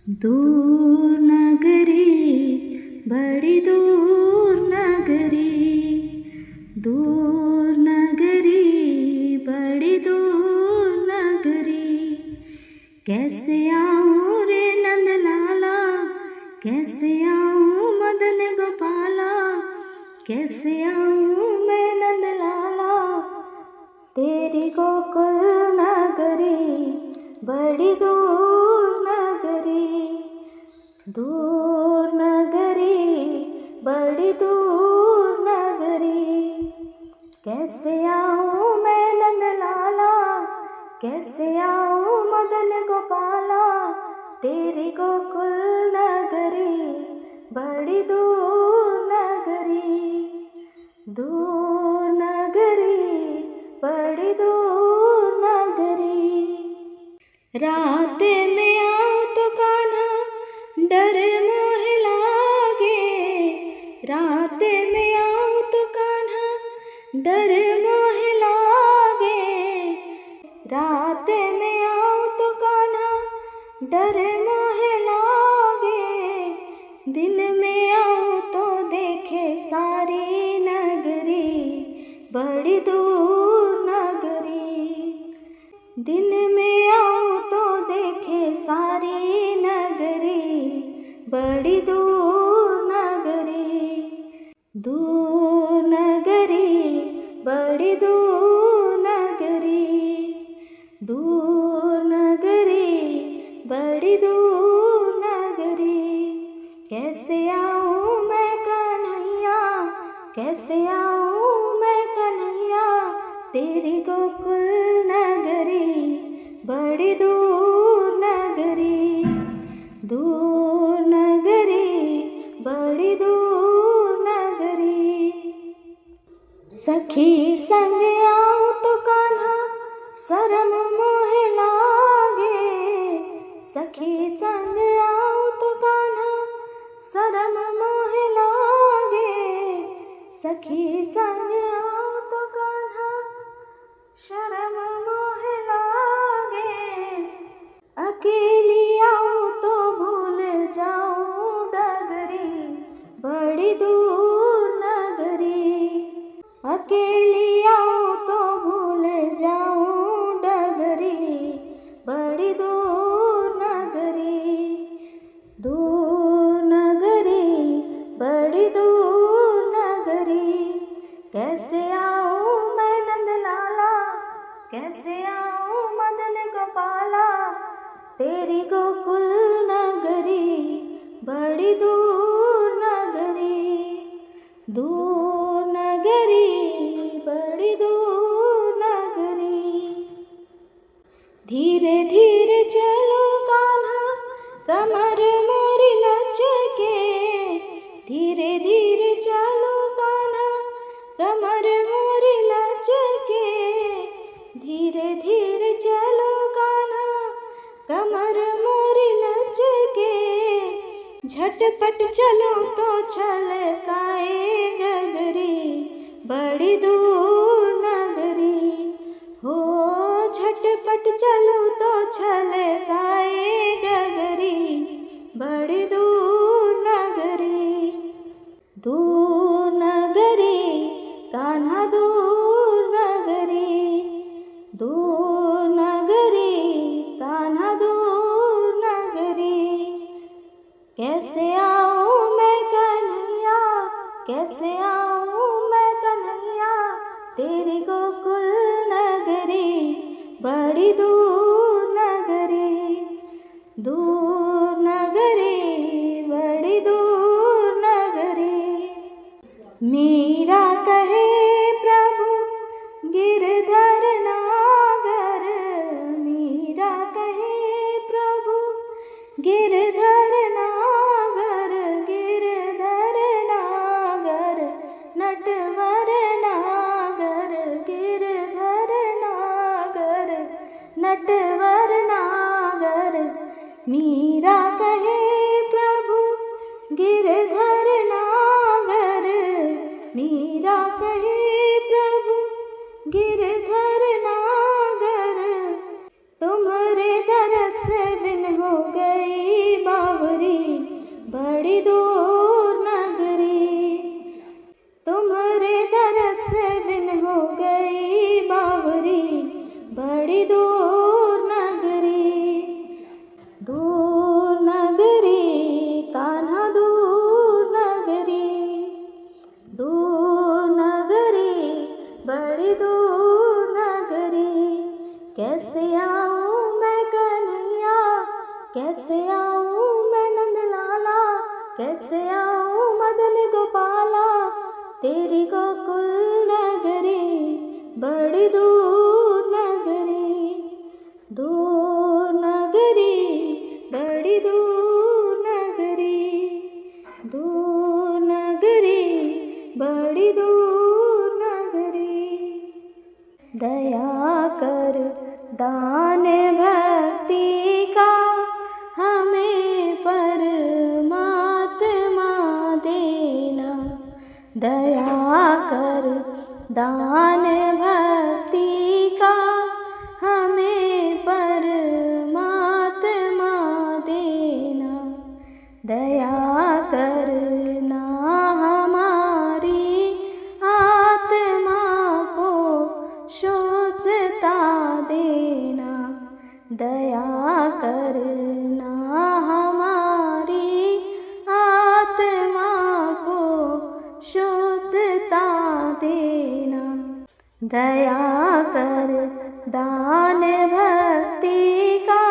दूर नगरी, बड़ी दूर नगरी, दूर नगरी, बड़ी दूर नगरी। कैसे आऊँ रे नंद लाला, कैसे आऊँ मदन गोपाला, कैसे आऊँ मैं नंद लाला तेरी गोकुल नगरी, बड़ी दूर नगरी, दूर नगरी, बड़ी दूर नगरी। कैसे आऊँ मैं नंद लाला, कैसे आऊँ मदन गोपाला तेरी गोकुल नगरी, बड़ी दूर नगरी, दूर नगरी, बड़ी दूर नगरी। रात में आऊँ तो कान्हा डर मोह लागे, रात में आऊँ तो कान्हा डर मोह लागे, रात में आऊँ तो कान्हा डर मोह लागे। दिन में आऊँ तो देखे सारी नगरी, बड़ी दूर नगरी, दिन में आऊँ तो देखे सारी नगरी, बड़ी दूर नगरी, दूर नगरी, बड़ी दूर नगरी, दूर नगरी, बड़ी दूर नगरी। कैसे आऊँ मैं कन्हैया, कैसे आऊँ मैं कन्हैया तेरी गोकुल नगरी, बड़ी दूर नगरी, दूर नगरी, बड़ी दूर नगरी। सखी संग आऊँ तो कान्हा शरम मोह लागे, सखी संग आऊँ तो कान्हा शरम मोह लागे, सखी संग आऊँ तो कान्हा शरम मोह लागे। अकेली आऊँ तो भूल जाऊँ डगरी, बड़ी दूर नगरी, अकेली आऊँ तो भूल जाऊँ डगरी, बड़ी दूर नगरी, दूर नगरी, बड़ी दूर नगरी। कैसे आऊँ मैं नंद लाला, कैसे आऊँ मदन गोपाला तेरी गोकुल नगरी, बड़ी दूर नगरी, दूर नगरी, बड़ी दूर नगरी। धीरे धीरे चलो कान्हा कमर मोरी लचके, धीरे धीरे चलो कान्हा कमर मोरी लचके, धीरे धीरे चलो कान्हा कमर मोरी लचके। झटपट चलो तो छलकाए गगरी, बड़ी दूर नगरी, हो झटपट चलो तो छलकाए गगरी, बड़ी दूर नगरी, दूर नगरी, कान्हा दूर नगरी, दूर नगरी, कान्हा दूर नगरी। कैसे आऊँ मैं कन्हैया, कैसे आऊँ मैं कन्हैया तेरी गोकुल नगरी, बड़ी दूर नगरी, दूर नगरी, बड़ी दूर नगरी। मीरा कहे प्रभु गिरधर नागर, मीरा कहे प्रभु गिरधर नागर, गिरधर नागर, नटवर नागर, गिरधर नागर, नटवर नागर। मीरा कहे प्रभु गिरधर नागर, मीरा कहे प्रभु गिरधर नागर। तुम्हारे दरस बिन हो गई आऊं मैं नंद लाला, कैसे आऊं मदन गोपाला। तेरी गोकुल नगरी बड़ी दूर नगरी, दूर नगरी बड़ी दूर नगरी, दूर नगरी बड़ी दूर नगरी। दया कर दान भक्ति का हमें परमात्मा देना। दया कर दान भक्ति का हमें परमात्मा देना। दया करना हमारी आत्मा को शुद्धता देना। दया करना हमारी आत्मा को शुद्धता देना। दया कर दान भक्ति का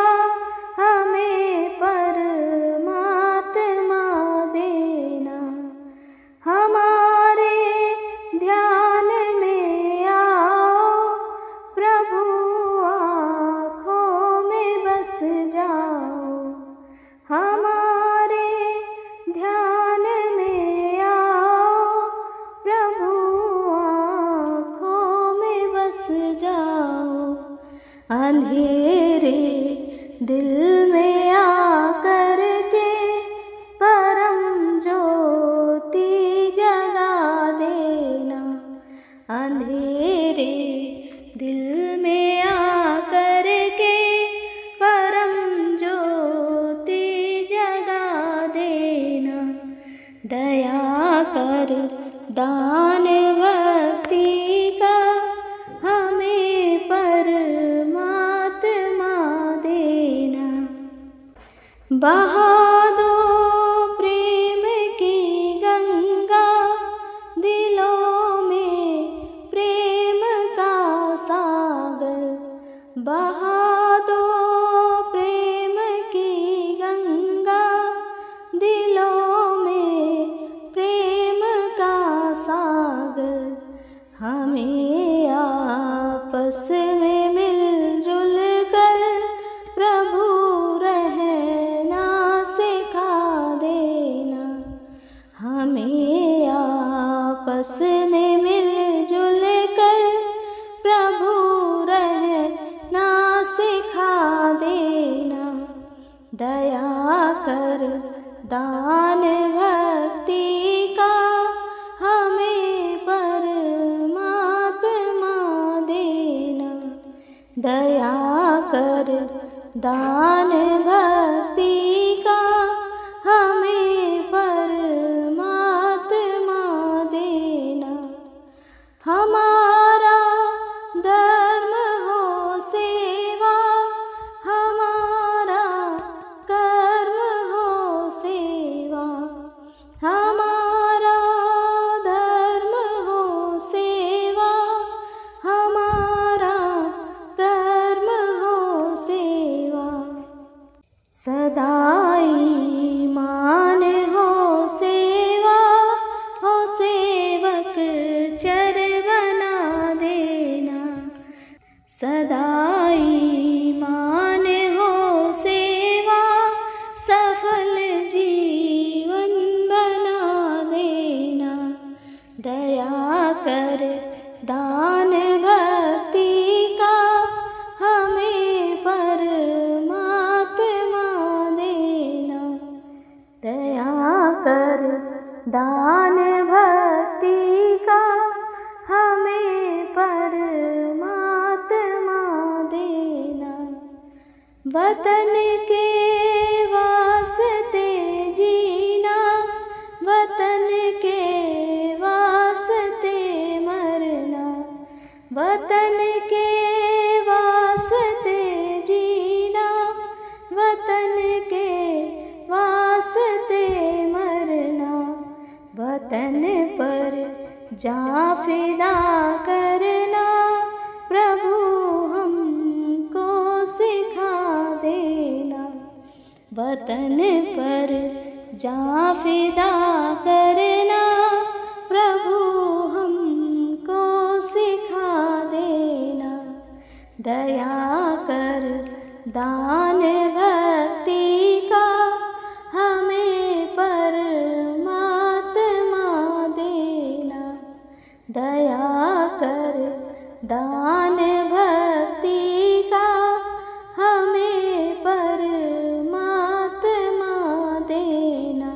हमें परमात्मा देना। हमारे ध्यान में आओ प्रभु, आँखों में बस जाओ। हमारे ध्यान में आओ प्रभु, आँखों में बस जाओ। अंधेरे दिल में आकर के परम ज्योति जगा देना। अंधेरे दिल में आकर के परम ज्योति जगा देना। दया कर दान भक्ति का हमें परमात्मा देना। बहा दो प्रेम की गंगा दिलों में, प्रेम का सागर। बहा दो प्रेम की गंगा दिलों में, प्रेम का सागर। हमें आपस में मिलजुल कर प्रभु रहना सिखा देना। हमें आपस में मिलजुल कर प्रभु रहना सिखा देना। दया कर दान भक्ति का हमें परमात्मा देना। दया कर दान भक्ति का हमें परमात्मा देना। हमारा धर्म हो सेवा, हमारा कर्म हो सेवा। हमारा धर्म हो सेवा, हमारा कर्म हो सेवा। सदाई मान हो सेवा, हो सेवक चर बना देना। सदाई मान हो सेवा, सफल जीवन बना देना। दया कर दान भक्ति का हमें परमात्मा देना। दया कर दान भक्ति का हमें परमात्मा देना। वतन के वास्ते जीना, वतन के वास्ते मरना। वतन के वास्ते जीना, वतन के वास्ते मरना। वतन पर जा फिदा करना प्रभु हमको सिखा देना। वतन वतन पर जान फिदा करना प्रभु हमको सिखा देना। दया कर दान भक्ति का हमें परमात्मा देना। दया कर दान भक्ति का हमें परमात्मा देना।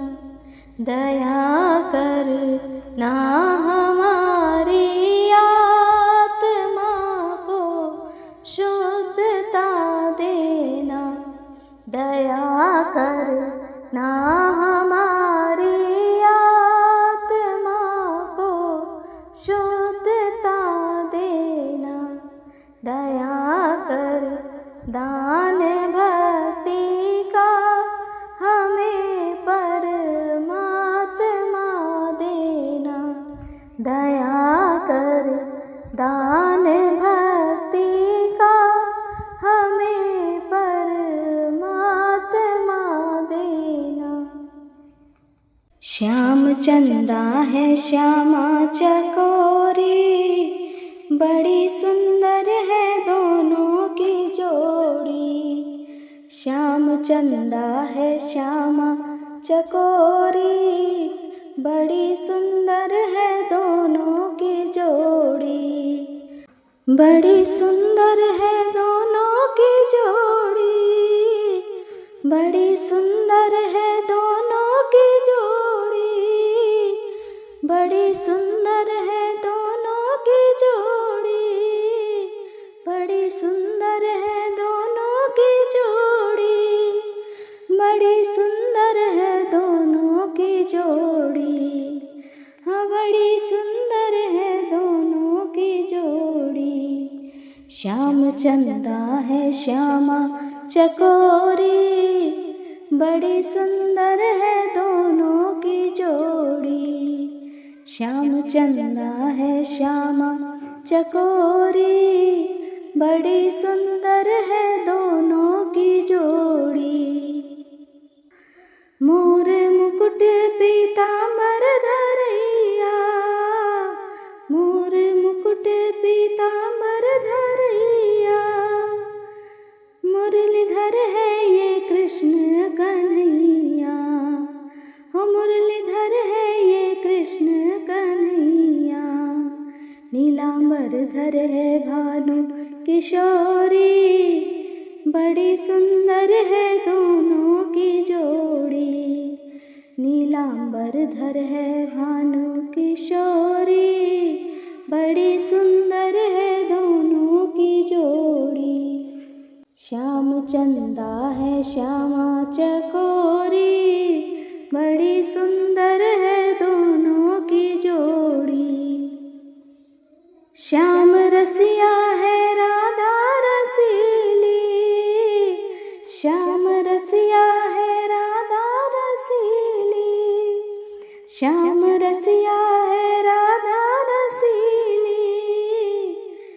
दया कर ना हमारी आत्मा को शुद्धता देना। दया कर ना हमारी आत्मा को शुद्धता देना। दया कर दान भक्ति का हमें परमात्मा देना। दया कर दान भक्ति का हमें परमात्मा देना। श्याम चंदा है श्यामा चकोरी, बड़ी सुंदर है दोनों की जोड़ी। श्याम चंदा है श्यामा चकोरी, बड़ी सुंदर है दोनों की जोड़ी। बड़ी सुंदर है दोनों की जोड़ी। बड़ी सुंदर है दोनों की जोड़ी। बड़ी सुंदर है दोनों की जोड़ी। बड़ी सुंदर है दोनों की जोड़ी। बड़ी सुंदर है दोनों की जोड़ी। हाँ, बड़ी सुंदर है दोनों की जोड़ी। श्याम चंदा है श्यामा चकोरी, बड़ी सुंदर है दोनों की जोड़ी। श्याम चंदा है श्यामा चकोरी, बड़ी सुंदर है दोनों की जोड़ी। मोर मुकुट पीतांबर धरैया, मोर मुकुट पीतांबर धरैया। मुरलीधर है ये कृष्ण कन्हैया, हो मुरलीधर है ये कृष्ण कन्हैया। नीलांबर धर है भानु किशोरी, बड़ी सुंदर है दोनों की जोड़ी। नीलांबर धर है भानु किशोरी, बड़ी सुंदर है दोनों की जोड़ी। श्याम चंदा है श्यामा चकोरी, बड़ी सुंदर है दोनों की जोड़ी। श्याम रसिया है राधा रसीली, श्याम रसिया है राधा रसीली। श्याम रसिया है राधा रसीली।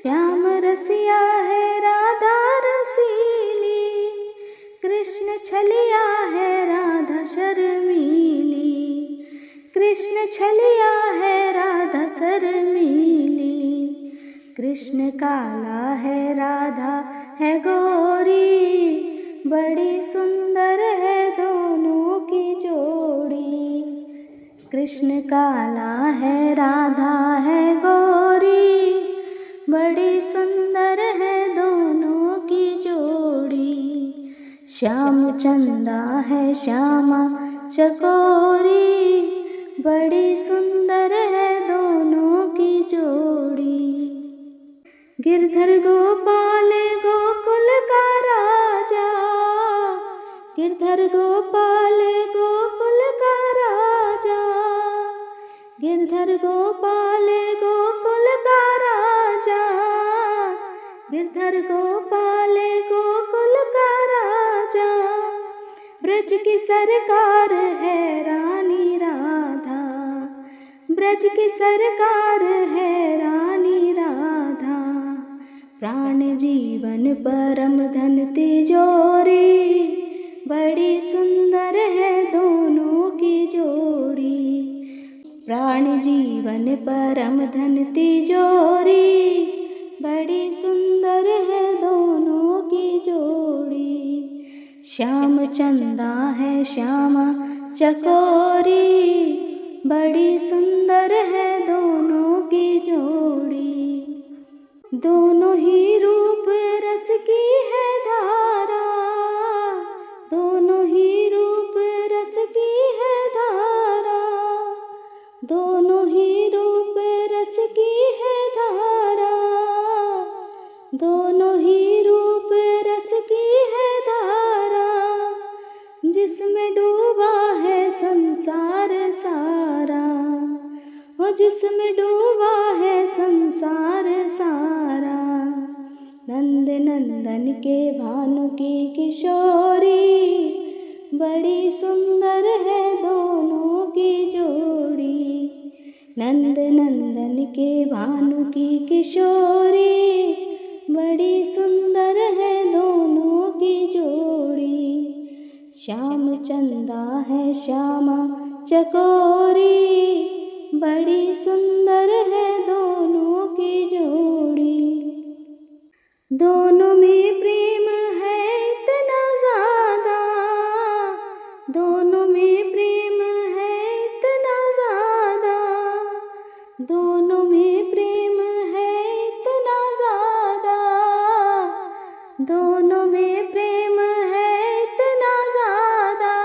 श्याम रसिया है राधा रसीली। कृष्ण छलिया है राधा शर्मीली। कृष्ण छलिया है राधा शर्मीली। कृष्ण काला है राधा है गोरी, बड़ी सुंदर है दोनों की जोड़ी। कृष्ण काला है राधा है गोरी, बड़ी सुंदर है दोनों की जोड़ी। श्याम चंदा है श्यामा चकोरी, बड़ी सुंदर है दोनों की जोड़ी। गिरधर गोपाल गोकुल का राजा, गिरधर गोपाल गोकुल का राजा। गिरधर गोपाल गोकुल का राजा। गिरधर गोपाल गोकुल का राजा। ब्रज की सरकार है रानी राधा, ब्रज की सरकार है रानी राधा। प्राण जीवन परम धन तिजोरी, बड़ी सुंदर है दोनों की जोड़ी। प्राण जीवन परम धन तिजोरी, बड़ी सुंदर है दोनों की जोड़ी। श्याम चंदा है श्यामा चकोरी, बड़ी सुंदर है दोनों की जोड़ी। दोनों ही रूप रस की है धारा, दोनों ही रूप रस की है धारा, दोनों ही रूप रस की है धारा, दोनों ही रूप रस की है धारा। जिसमें डूबा है संसार सारा, वो जिसमें डूबा है संसार सारा। नंद नंदन के भानु की किशोरी, बड़ी सुंदर है दोनों की जोड़ी। नंद नंदन के भानु की किशोरी, बड़ी सुंदर है दोनों की जोड़ी। श्याम चंदा है श्यामा चकोरी, बड़ी सुंदर है दोनों की जोड़ी। दोनों में प्रेम है इतना ज़्यादा, दोनों में प्रेम है इतना ज़्यादा, दोनों में प्रेम है इतना ज़्यादा, दोनों में प्रेम है इतना ज़्यादा।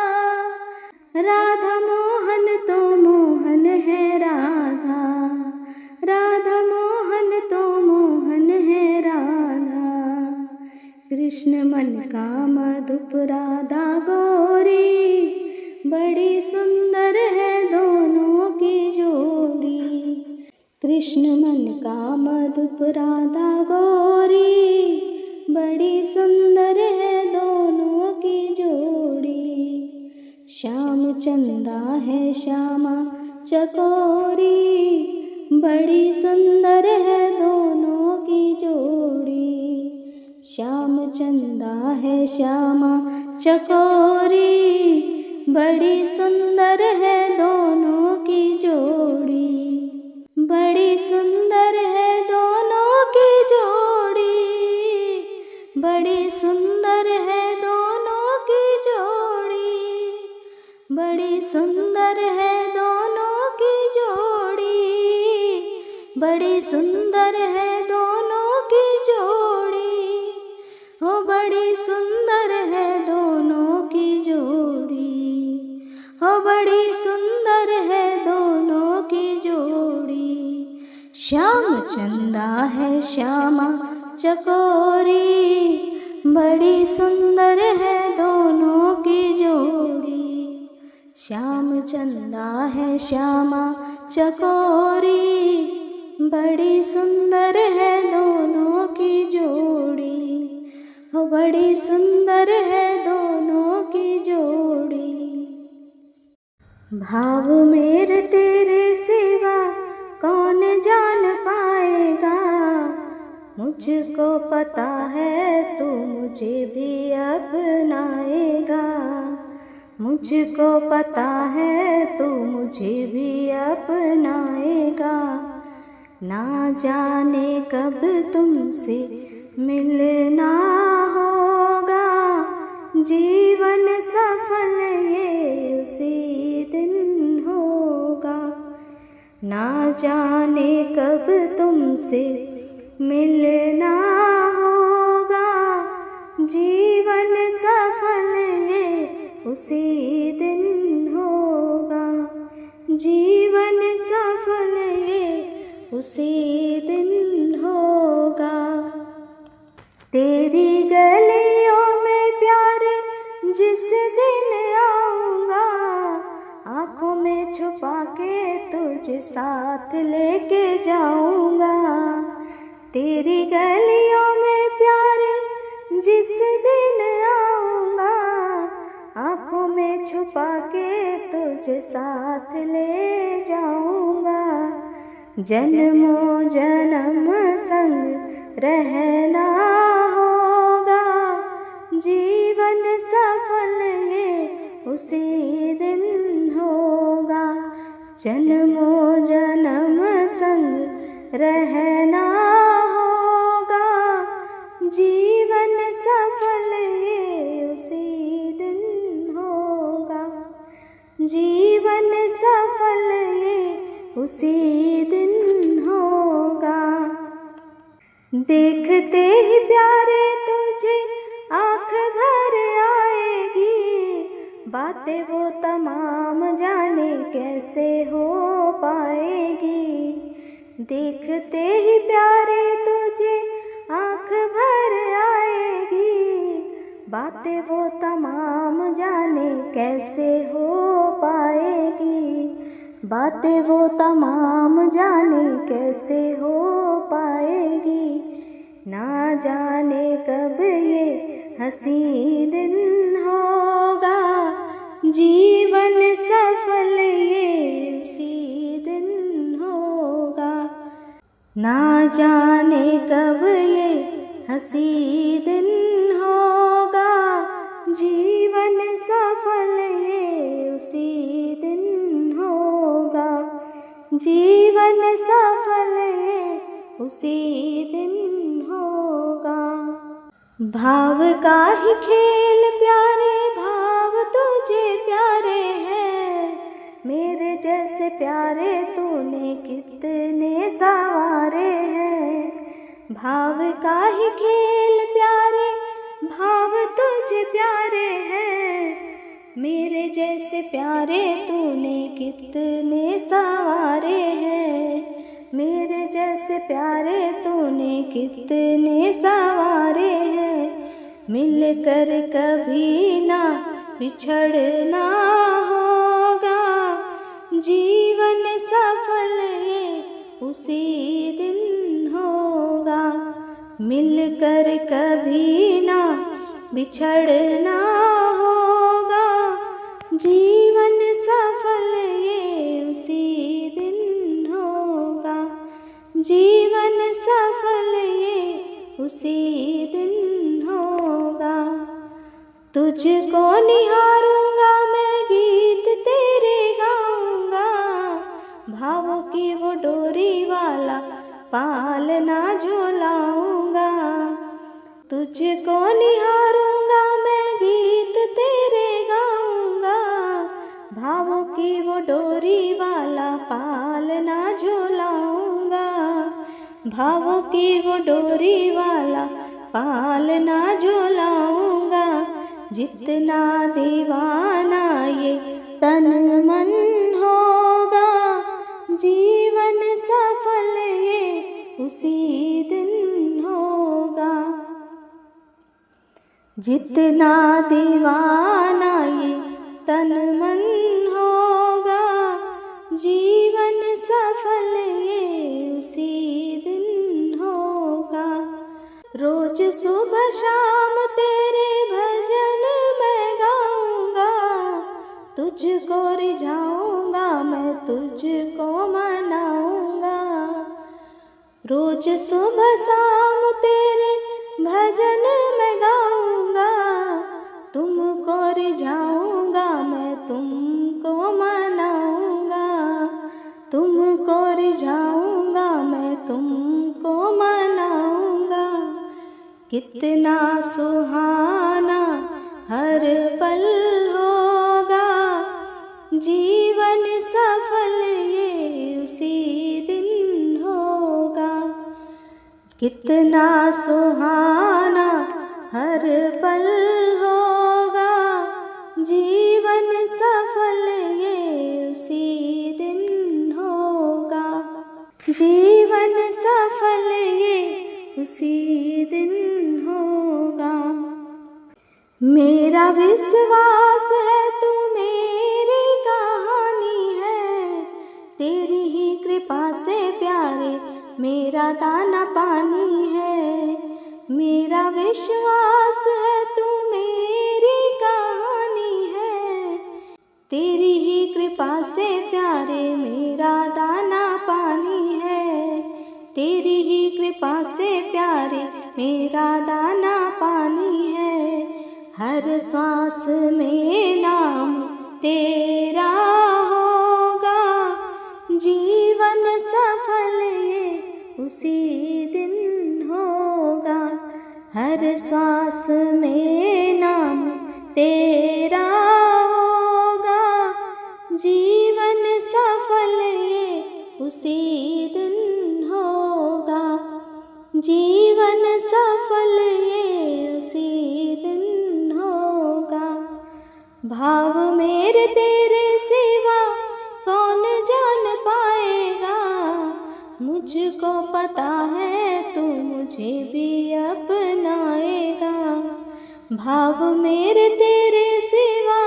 राधा मोहन तो मोहन है राधा, राधा मोहन तो मोहन है राधा। कृष्ण मन का मधुप राधा गौरी, बड़ी सुंदर है दोनों की जोड़ी। कृष्ण मन का मधुप राधा गौरी, बड़ी सुंदर है दोनों की जोड़ी। श्याम चंदा है श्यामा चकोरी, बड़ी सुंदर है दोनों की जोड़ी। श्याम चंदा है श्यामा चकोरी, बड़ी सुंदर है दोनों की जोड़ी। बड़ी सुंदर है दोनों की जोड़ी, बड़ी सुंदर है दोनों की जोड़ी, बड़ी सुंदर है दोनों की जोड़ी, बड़ी सुंदर है दोनों की जोड़ी। ओ बड़ी सुंदर है दोनों की जोड़ी, ओ बड़ी सुंदर है दोनों की जोड़ी। श्याम चंदा है श्यामा चकोरी, बड़ी सुंदर है दोनों की जोड़ी। श्याम चंदा है श्यामा चकोरी, बड़ी सुंदर है दोनों की जोड़ी। हो बड़ी सुंदर है दोनों की जोड़ी। भाव मेरे तेरे सिवा कौन जान पाएगा, मुझको पता है तू मुझे भी अपनाएगा। मुझको पता है तू मुझे भी अपनाएगा। ना जाने कब तुमसे मिलना होगा, जीवन सफल ये उसी दिन होगा। ना जाने कब तुमसे मिलना होगा, जीवन सफल ये उसी दिन होगा। जीवन सफल ये उसी दिन होगा। तेरी गलियों में प्यारे जिस दिन आऊँगा, आँखों में छुपा के तुझे साथ लेके जाऊँगा। तेरी गलियों में प्यारे जिस दिन आऊँगा, आँखों में छुपा के तुझे साथ ले जाऊँगा। जन्मों जन्म संग रहना होगा, जीवन सफल ये उसी दिन होगा। जन्मों जन्म संग रहना होगा। जीवन सफल ये उसी दिन होगा। जीवन सफल ये उसी दिन होगा। देखते ही प्यारे तुझे आँख भर आएगी। बातें वो तमाम जाने कैसे हो पाएगी। देखते ही प्यारे तुझे आँख भर आएगी। बातें वो तमाम जाने कैसे हो पाएगी। बातें वो तमाम जाने कैसे हो पाएगी। ना जाने कब ये हंसी दिन होगा। जीवन सफल ये उसी दिन होगा। ना जाने कब ये हंसी दिन होगा। जीवन सफल ये उसी दिन होगा। जीवन सफल ये उसी दिन होगा। भाव का ही खेल प्यारे भाव तुझे प्यारे हैं। मेरे जैसे प्यारे तूने कितने सवारे हैं। भाव का ही खेल प्यारे भाव तुझे प्यारे हैं। मेरे जैसे प्यारे तूने कितने सवारे हैं। मेरे जैसे प्यारे तूने कितने सवारे हैं। मिलकर कभी ना बिछड़ना होगा। जीवन सफल ये उसी दिन होगा। मिलकर कभी ना बिछड़ना होगा। जीवन सफल ये उसी दिन होगा। जीवन सफल ये उसी दिन होगा। तुझको निहारूंगा मैं गीत तेरे गाऊंगा। भावों की वो डोरी वाला पाल ना झुलाऊंगा। तुझको निहारूंगा मैं गीत तेरे गाऊंगा। भावों की वो डोरी वाला पाल ना झुलाऊंगा। भावों की वो डोरी वाला पाल ना झुलाऊंगा। जितना दीवाना ये तन मन होगा। जीवन सफल ये उसी दिन होगा। जितना दीवाना ये तन मन होगा। जीवन सफल ये उसी दिन होगा। रोज सुबह शाम तेरे भजन मैं गाऊंगा। तुझको रिझाऊंगा मैं तुझको मनाऊंगा। रोज सुबह शाम तेरे भजन मैं गाऊंगा। तुमको रिझाऊंगा मैं तुमको मनाऊंगा। तुमको रिझाऊंगा मैं तुमको मनाऊंगा। कितना सुहाना हर पल होगा। जीवन सफल ये उसी दिन होगा। कितना सुहाना हर पल होगा। जीवन सफल ये उसी दिन होगा। जीवन सफल ये उसी दिन होगा। मेरा विश्वास है तू मेरी कहानी है। तेरी ही कृपा से प्यारे मेरा दाना पानी है। मेरा विश्वास है तू मेरी कहानी है। तेरी ही कृपा से प्यारे मेरा दाना पानी है। तेरी ही कृपा से प्यारे मेरा दाना पानी है। हर सांस में नाम तेरा होगा, जीवन सफल ये उसी दिन होगा। हर सांस में नाम तेरा होगा, जीवन सफल ये उसी दिन होगा, जीवन सफल ये उसी दिन होगा। भाव मेरे तेरे सिवा कौन जान पाएगा, मुझको पता है तू मुझे भी अपनाएगा। भाव मेरे तेरे सिवा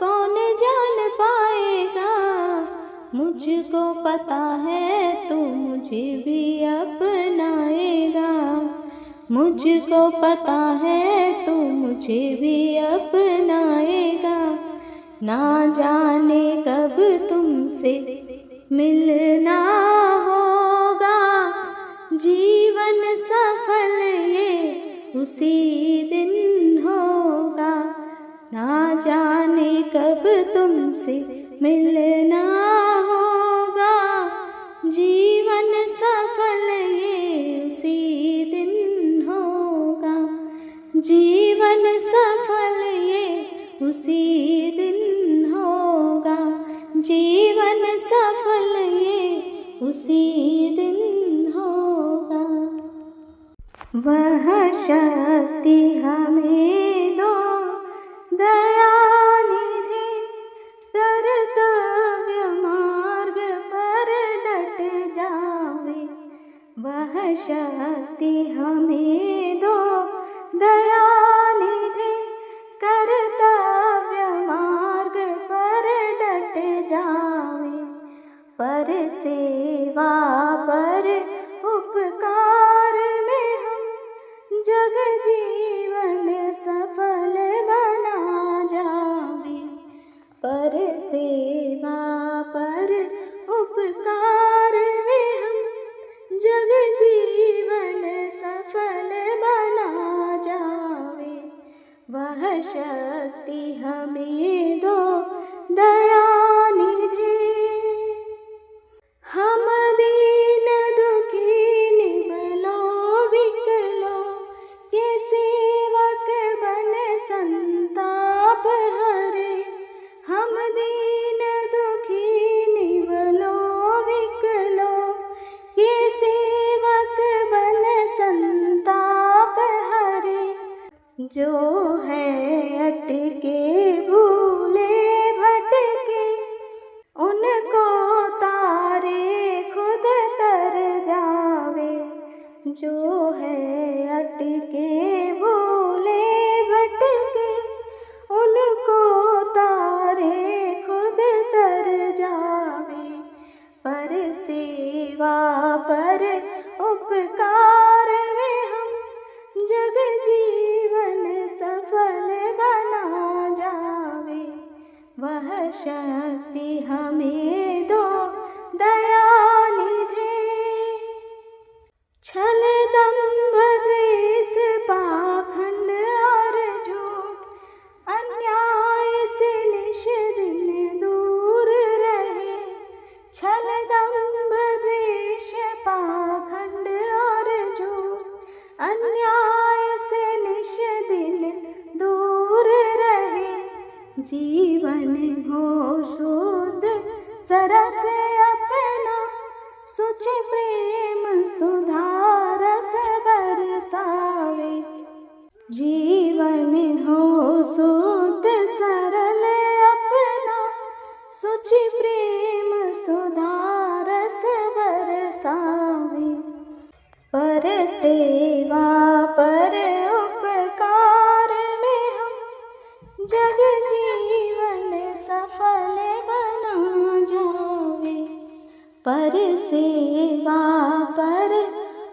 कौन जान पाएगा, मुझको पता है तू मुझे भी अपनाएगा। मुझको पता है तू मुझे भी अपनाएगा। ना जाने कब तुमसे मिलना होगा, जीवन सफल ये उसी दिन होगा। ना जाने कब तुमसे मिलना होगा, जीवन सफल ये उसी दिन होगा, जीवन सफल ये उसी दिन होगा, जीवन सफल ये उसी दिन होगा। वह शक्ति हमें दो दयानिधि, कर्तव्य मार्ग पर डट जावे। वह शक्ति हमें दो दयानिधि, कर्तव्य मार्ग पर डट जावे। पर सेवा पर उपकार में हम जग जीवन सफल बना जावे। पर सेवा पर उपकार में हम जग जीवन सफल बना जावे। वह शक्ति हमें दो दयानिधि, हम दीन दुखी निबलो विकलो, ये सेवक बन संताप हरे। हम दीन दुखी निबलो विकलो, ये सेवक बन संताप हरे। जो है अटके भूले भटके, उनको तारे खुद तर जावे। जो है अटके भूले भटके, उनको तारे खुद तर जावे। पर सेवा पर उपकार में हम जग जीवन सफल बना जावे। वह शक्ति हमें दो दयानिधि, छल दंभ द्वेष पाखंड और झूठ, अन्याय से निश दिन दूर रहे। छल दंभ द्वेष पाखंड और झूठ, अन्याय से निश दिन दूर रहे। जीवन हो शुद्ध सरस अपना, सुच प्रेम सुधा रस बरसावे। जीवन हो शुद्ध सरल अपना, सुच प्रेम सुधा रस बरसावे। पर सेवा पर उपकार में हम जग जीवन सफल बना जावे। पर सेवा पर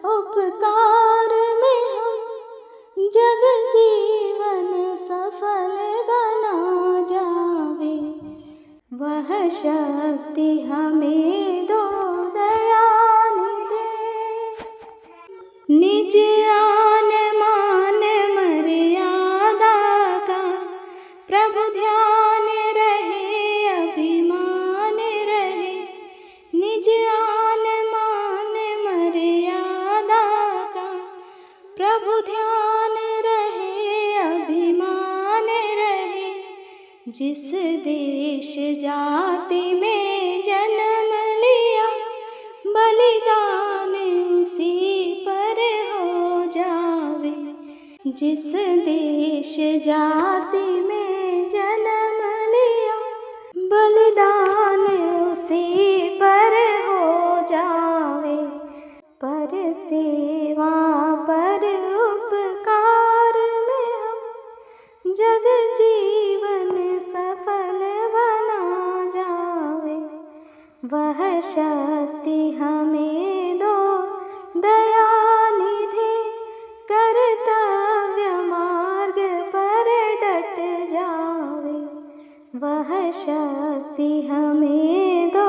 उपकार में हम जग जीवन सफल बना जावे। वह शक्ति हमें दो दयानिधि, निज आन मान मर्यादा का जिस देश जाति में जन्म लिया, बलिदान उसी पर हो जावे। जिस देश जाति में जन्म लिया, बलिदान उसी पर हो जावे। पर सेवा पर उपकार में हम जग जीवन सफल बना जावे। वह शक्ति हमें दो दयानिधि, कर्तव्य मार्ग पर डट जावे। वह शक्ति हमें दो